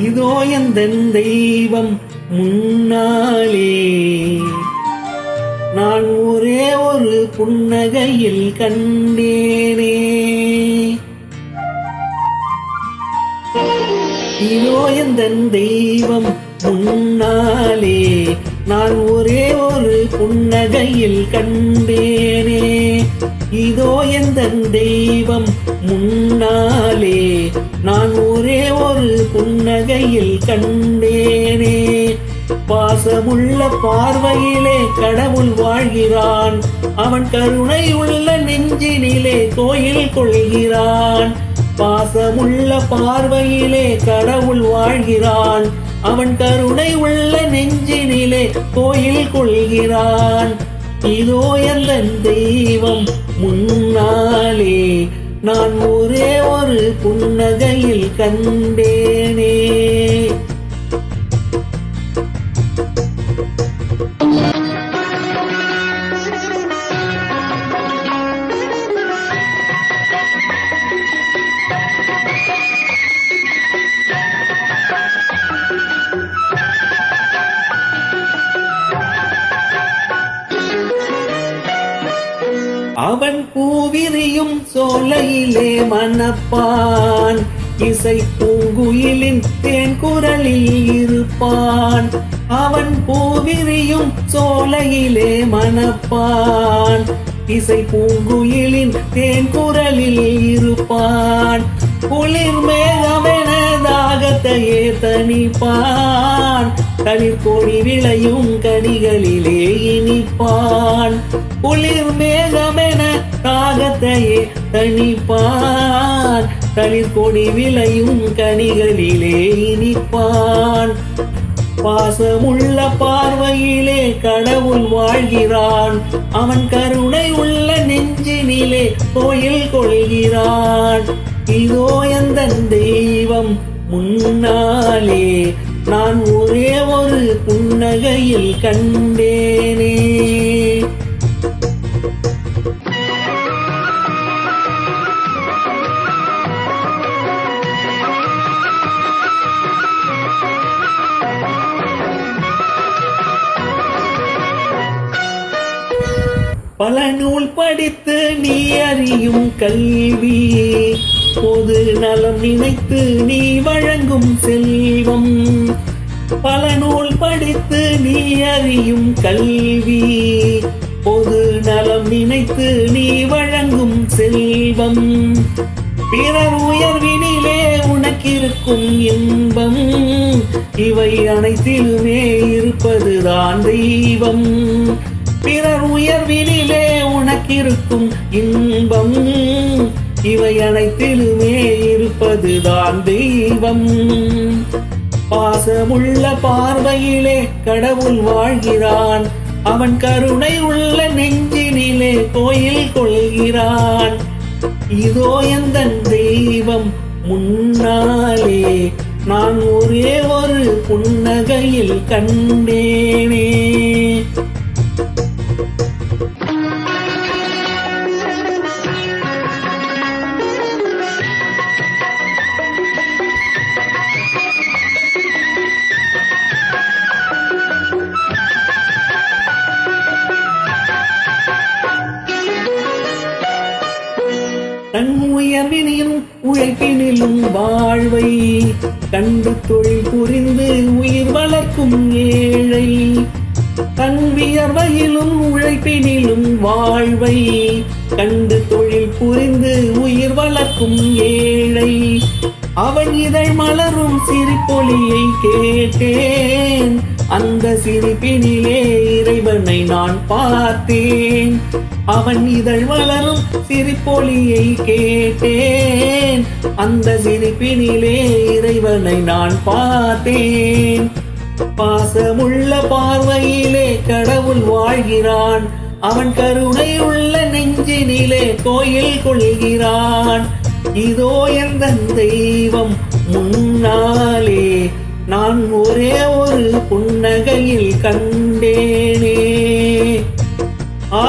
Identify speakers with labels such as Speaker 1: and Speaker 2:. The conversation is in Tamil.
Speaker 1: இதோ எந்தன் தெய்வம் முன்னாலே நான் ஒரே ஒரு புன்னகையில் கண்டேனே. இதோ எந்தன் தெய்வம் முன்னாலே நான் ஒரே ஒரு புன்னகையில் கண்டேனே. இதோ எந்தன் தெய்வம் முன்னாலே நான் ஒரே ஒரு புன்னகையில் கண்டேனே. பாசமுள்ள பார்வையிலே கடவுள் வாழ்கிறான், அவன் கருணை உள்ள நெஞ்சினிலே கோயில் கொள்கிறான். பாசமுள்ள பார்வையிலே கடவுள் வாழ்கிறான், அவன் கருணை உள்ள நெஞ்சினிலே கோயில் கொள்கிறான். இதோ எந்தன் தெய்வம் முன்னாலே நான் ஒரே ஒரு புன்னகையில் கண்டேனே. அவன் பூவிரியும் சோலையிலே மணப்பான், இசை பூங்குயிலின் தேன் குரலில் இருப்பான். அவன் பூவிரியும் சோலையிலே மணப்பான், இசை பூங்குயிலின் தேன் குரலில் இருப்பான். குளிர் மேகமென தாகத்தையே தணிப்பான், தளிர்கொடி விளையும் கனிகளிலே இனிப்பான். குளிர் மேகமென தாகத்தையே தணிப்பான், தளிர்கொடி விளையும் கனிகளிலே இனிப்பான். பாசமுள்ள பார்வையிலே கடவுள் வாழ்கிறான், அவன் கருணை உள்ள நெஞ்சினிலே கோயில் கொள்கிறான். இதோ எந்தன் தெய்வம் முன்னாலே நான் ஒரே ஒரு புன்னகையில் கண்டேனே. பல நூல் படித்து நீ அறியும் கல்வி, பொது நலம் நினைத்து நீ வழங்கும் செல்வம். பல நூல் படித்து நீ அறியும் கல்வி, பொது நலம் நினைத்து நீ வழங்கும் செல்வம். பிறர் உயர்வினிலே உனக்கிருக்கும் இன்பம், இவை அனைத்திலுமே இருப்பதுதான் தெய்வம். பிறர் உயர்வினிலே உனக்கிருக்கும் இன்பம், இவை அனைத்திலுமே இருப்பதுதான் தெய்வம். பாசமுள்ள பார்வையிலே கடவுள் வாழ்கிறான், அவன் கருணை உள்ள நெஞ்சினிலே கோயில் கொள்கிறான். இதோ எந்தன் தெய்வம் முன்னாலே நான் ஒரே ஒரு புன்னகையில் கண்டேனே. தன் உயர்வினிலும் உழைப்பினிலும் வாழ்வை கண்டு தொழில் புரிந்து உயிர் வளர்க்கும் ஏழை. தன் வியர்வையிலும் உழைப்பினிலும் வாழ்வை கண்டு தொழில் புரிந்து உயிர் வளர்க்கும் ஏழை. அவன் இதழ் மலரும் சிரிப்பொலியை கேட்டேன், அந்த சிரிப்பினிலே இறைவனை நான் பார்த்தேன். அவன் இதழ் மலரும் சிரிப்பொலியை கேட்டேன், அந்த சிரிப்பினிலே இறைவனை நான் பார்த்தேன். பாசமுள்ள பார்வையிலே கடவுள் வாழ்கிறான், அவன் கருணை உள்ள நெஞ்சினிலே கோயில் கொள்கிறான். இதோ எந்தன் தெய்வம் முன்னாலே நான் ஒரே ஒரு புன்னகையில் கண்டேனே. ஆ